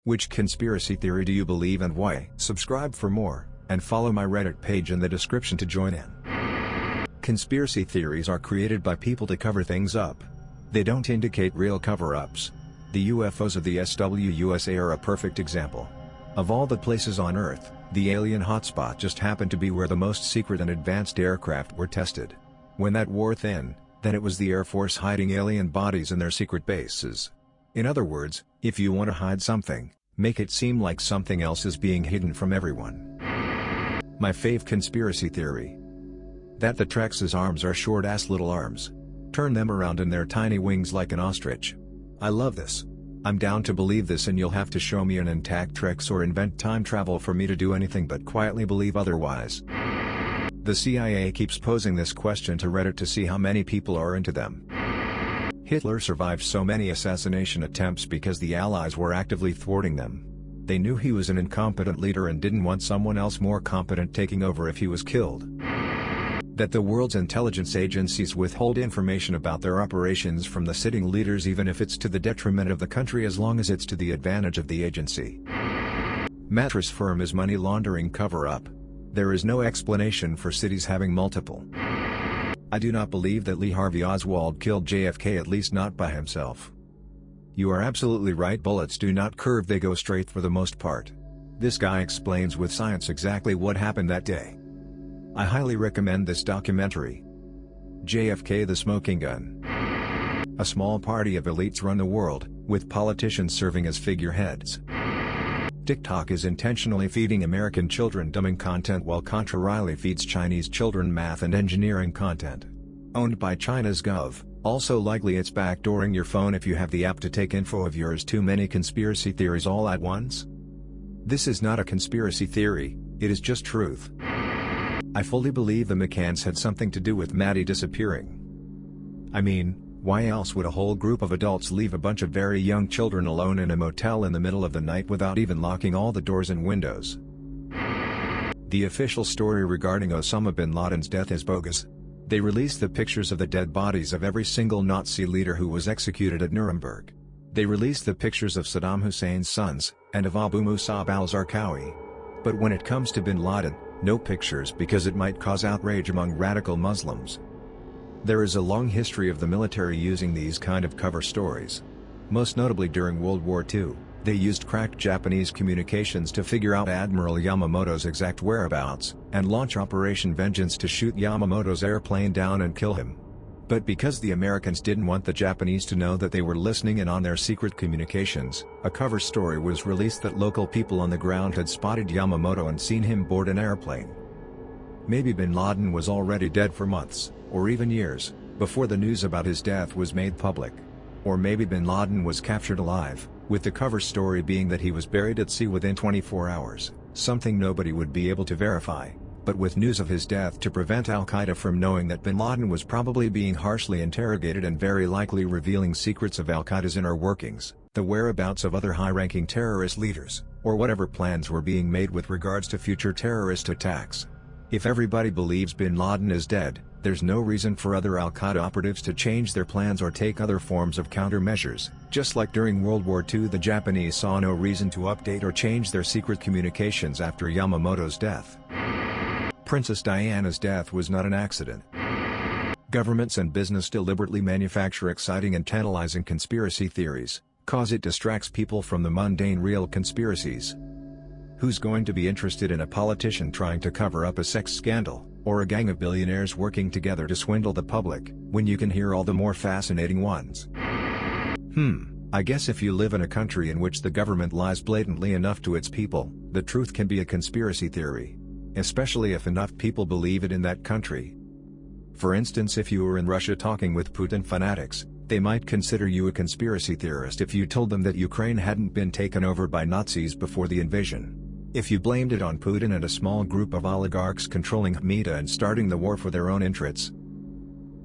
Which conspiracy theory do you believe and why? Subscribe for more, and follow my Reddit page in the description to join in. Conspiracy theories are created by people to cover things up. They don't indicate real cover-ups. The UFOs of the SWUSA are a perfect example. Of all the places on Earth, the alien hotspot just happened to be where the most secret and advanced aircraft were tested. When that wore thin, then it was the Air Force hiding alien bodies in their secret bases. In other words, if you want to hide something, make it seem like something else is being hidden from everyone. My fave conspiracy theory. That the Trex's arms are short-ass little arms. Turn them around in their tiny wings like an ostrich. I love this. I'm down to believe this, and you'll have to show me an intact Trex or invent time travel for me to do anything but quietly believe otherwise. The CIA keeps posing this question to Reddit to see how many people are into them. Hitler survived so many assassination attempts because the Allies were actively thwarting them. They knew he was an incompetent leader and didn't want someone else more competent taking over if he was killed. That the world's intelligence agencies withhold information about their operations from the sitting leaders, even if it's to the detriment of the country, as long as it's to the advantage of the agency. Mattress firm is money laundering cover-up. There is no explanation for cities having multiple. I do not believe that Lee Harvey Oswald killed JFK, at least not by himself. You are absolutely right, bullets do not curve, they go straight for the most part. This guy explains with science exactly what happened that day. I highly recommend this documentary. JFK: The Smoking Gun. A small party of elites run the world, with politicians serving as figureheads. TikTok is intentionally feeding American children dumbing content, while contrarily feeds Chinese children math and engineering content. Owned by China's gov, also likely it's backdooring your phone if you have the app to take info of yours. Too many conspiracy theories all at once? This is not a conspiracy theory, it is just truth. I fully believe the McCanns had something to do with Maddie disappearing. I mean, why else would a whole group of adults leave a bunch of very young children alone in a motel in the middle of the night without even locking all the doors and windows? The official story regarding Osama bin Laden's death is bogus. They released the pictures of the dead bodies of every single Nazi leader who was executed at Nuremberg. They released the pictures of Saddam Hussein's sons, and of Abu Musab al-Zarqawi. But when it comes to bin Laden, no pictures, because it might cause outrage among radical Muslims. There is a long history of the military using these kind of cover stories. Most notably during World War II, they used cracked Japanese communications to figure out Admiral Yamamoto's exact whereabouts, and launch Operation Vengeance to shoot Yamamoto's airplane down and kill him. But because the Americans didn't want the Japanese to know that they were listening in on their secret communications, a cover story was released that local people on the ground had spotted Yamamoto and seen him board an airplane. Maybe bin Laden was already dead for months, or even years, before the news about his death was made public. Or maybe bin Laden was captured alive, with the cover story being that he was buried at sea within 24 hours, something nobody would be able to verify. But with news of his death to prevent Al-Qaeda from knowing that bin Laden was probably being harshly interrogated and very likely revealing secrets of Al-Qaeda's inner workings, the whereabouts of other high-ranking terrorist leaders, or whatever plans were being made with regards to future terrorist attacks. If everybody believes bin Laden is dead, there's no reason for other Al-Qaeda operatives to change their plans or take other forms of countermeasures. Just like during World War II, the Japanese saw no reason to update or change their secret communications after Yamamoto's death. Princess Diana's death was not an accident. Governments and business deliberately manufacture exciting and tantalizing conspiracy theories, cause it distracts people from the mundane real conspiracies. Who's going to be interested in a politician trying to cover up a sex scandal, or a gang of billionaires working together to swindle the public, when you can hear all the more fascinating ones? I guess if you live in a country in which the government lies blatantly enough to its people, the truth can be a conspiracy theory. Especially if enough people believe it in that country. For instance, if you were in Russia talking with Putin fanatics, they might consider you a conspiracy theorist if you told them that Ukraine hadn't been taken over by Nazis before the invasion. If you blamed it on Putin and a small group of oligarchs controlling Hmida and starting the war for their own interests.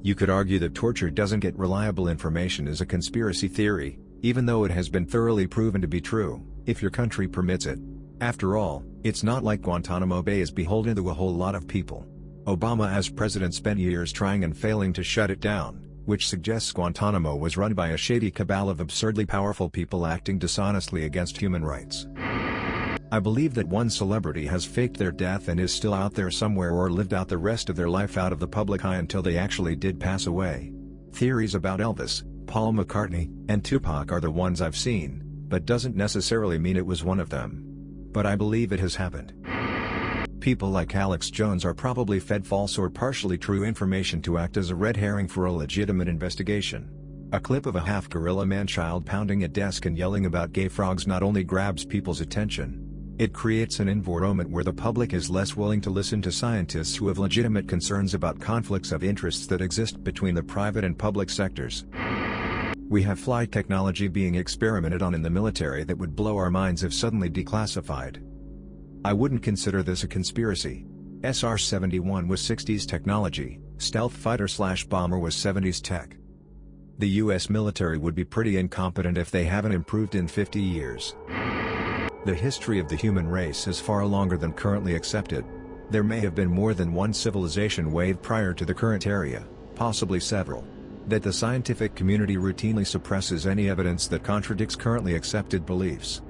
You could argue that torture doesn't get reliable information is a conspiracy theory, even though it has been thoroughly proven to be true, if your country permits it. After all, it's not like Guantanamo Bay is beholden to a whole lot of people. Obama as president spent years trying and failing to shut it down, which suggests Guantanamo was run by a shady cabal of absurdly powerful people acting dishonestly against human rights. I believe that one celebrity has faked their death and is still out there somewhere, or lived out the rest of their life out of the public eye until they actually did pass away. Theories about Elvis, Paul McCartney, and Tupac are the ones I've seen, but doesn't necessarily mean it was one of them. But I believe it has happened. People like Alex Jones are probably fed false or partially true information to act as a red herring for a legitimate investigation. A clip of a half-gorilla man-child pounding a desk and yelling about gay frogs not only grabs people's attention, it creates an environment where the public is less willing to listen to scientists who have legitimate concerns about conflicts of interests that exist between the private and public sectors. We have flight technology being experimented on in the military that would blow our minds if suddenly declassified. I wouldn't consider this a conspiracy. SR-71 was 60s technology, stealth fighter/bomber was 70s tech. The US military would be pretty incompetent if they haven't improved in 50 years. The history of the human race is far longer than currently accepted. There may have been more than one civilization wave prior to the current era, possibly several. That the scientific community routinely suppresses any evidence that contradicts currently accepted beliefs.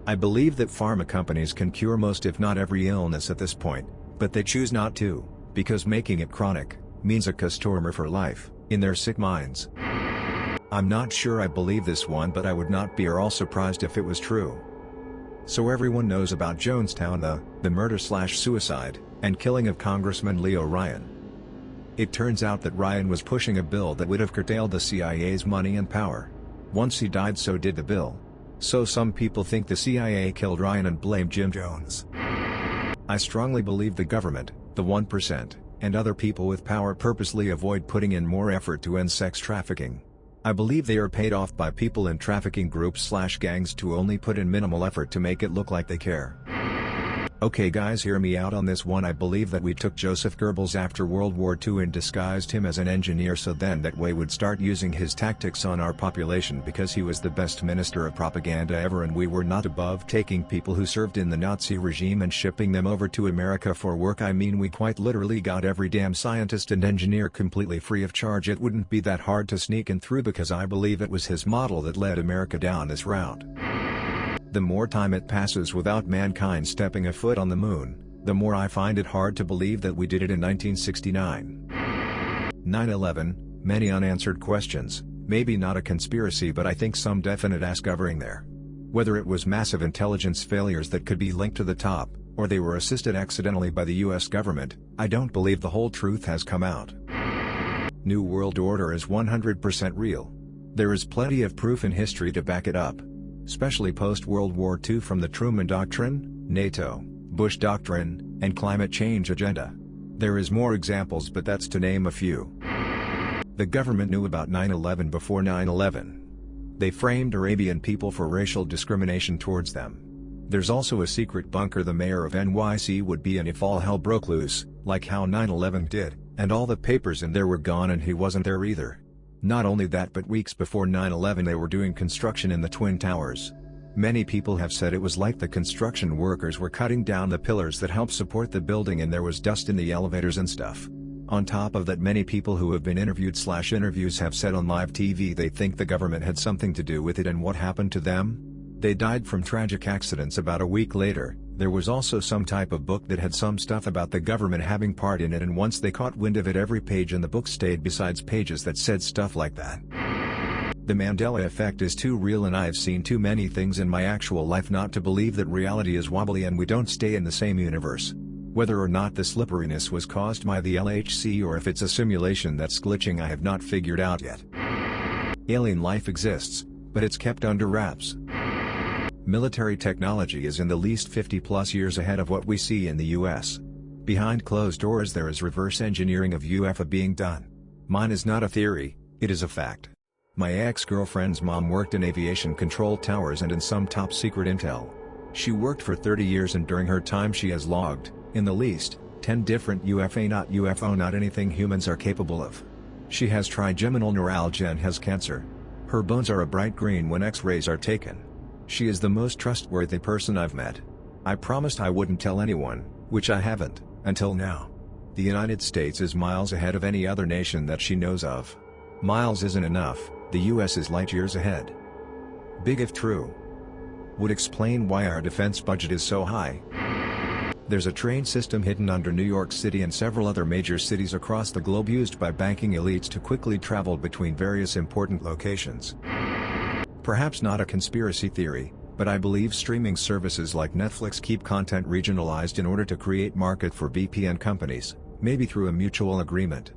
I believe that pharma companies can cure most if not every illness at this point, but they choose not to, because making it chronic means a customer for life, in their sick minds. I'm not sure I believe this one, but I would not be at all surprised if it was true. So everyone knows about Jonestown, the murder/suicide, and killing of Congressman Leo Ryan. It turns out that Ryan was pushing a bill that would have curtailed the CIA's money and power. Once he died, so did the bill. So some people think the CIA killed Ryan and blame Jim Jones. I strongly believe the government, the 1%, and other people with power purposely avoid putting in more effort to end sex trafficking. I believe they are paid off by people in trafficking groups/gangs to only put in minimal effort to make it look like they care. Okay guys, hear me out on this one. I believe that we took Joseph Goebbels after World War II and disguised him as an engineer, so then that way would start using his tactics on our population because he was the best minister of propaganda ever, and we were not above taking people who served in the Nazi regime and shipping them over to America for work. I mean, we quite literally got every damn scientist and engineer completely free of charge. It wouldn't be that hard to sneak in through because I believe it was his model that led America down this route. The more time it passes without mankind stepping a foot on the moon, the more I find it hard to believe that we did it in 1969. 9/11, many unanswered questions, maybe not a conspiracy, but I think some definite ass covering there. Whether it was massive intelligence failures that could be linked to the top, or they were assisted accidentally by the US government, I don't believe the whole truth has come out. New World Order is 100% real. There is plenty of proof in history to back it up. Especially post-World War II, from the Truman Doctrine, NATO, Bush Doctrine, and climate change agenda. There is more examples, but that's to name a few. The government knew about 9/11 before 9/11. They framed Arabian people for racial discrimination towards them. There's also a secret bunker the mayor of NYC would be in if all hell broke loose, like how 9/11 did, and all the papers in there were gone and he wasn't there either. Not only that, but weeks before 9/11 they were doing construction in the Twin Towers. Many people have said it was like the construction workers were cutting down the pillars that help support the building and there was dust in the elevators and stuff. On top of that, many people who have been interviewed/interviews have said on live TV they think the government had something to do with it, and what happened to them? They died from tragic accidents about a week later. There was also some type of book that had some stuff about the government having part in it, and once they caught wind of it, every page in the book stayed besides pages that said stuff like that. The Mandela effect is too real, and I have seen too many things in my actual life not to believe that reality is wobbly and we don't stay in the same universe. Whether or not the slipperiness was caused by the LHC or if it's a simulation that's glitching, I have not figured out yet. Alien life exists, but it's kept under wraps. Military technology is in the least 50+ years ahead of what we see in the US. Behind closed doors there is reverse engineering of UFO being done. Mine is not a theory, it is a fact. My ex-girlfriend's mom worked in aviation control towers and in some top secret intel. She worked for 30 years and during her time she has logged, in the least, 10 different UFO, not anything humans are capable of. She has trigeminal neuralgia and has cancer. Her bones are a bright green when X-rays are taken. She is the most trustworthy person I've met. I promised I wouldn't tell anyone, which I haven't, until now. The United States is miles ahead of any other nation that she knows of. Miles isn't enough, the US is light years ahead. Big if true. Would explain why our defense budget is so high. There's a train system hidden under New York City and several other major cities across the globe used by banking elites to quickly travel between various important locations. Perhaps not a conspiracy theory, but I believe streaming services like Netflix keep content regionalized in order to create market for VPN companies, maybe through a mutual agreement.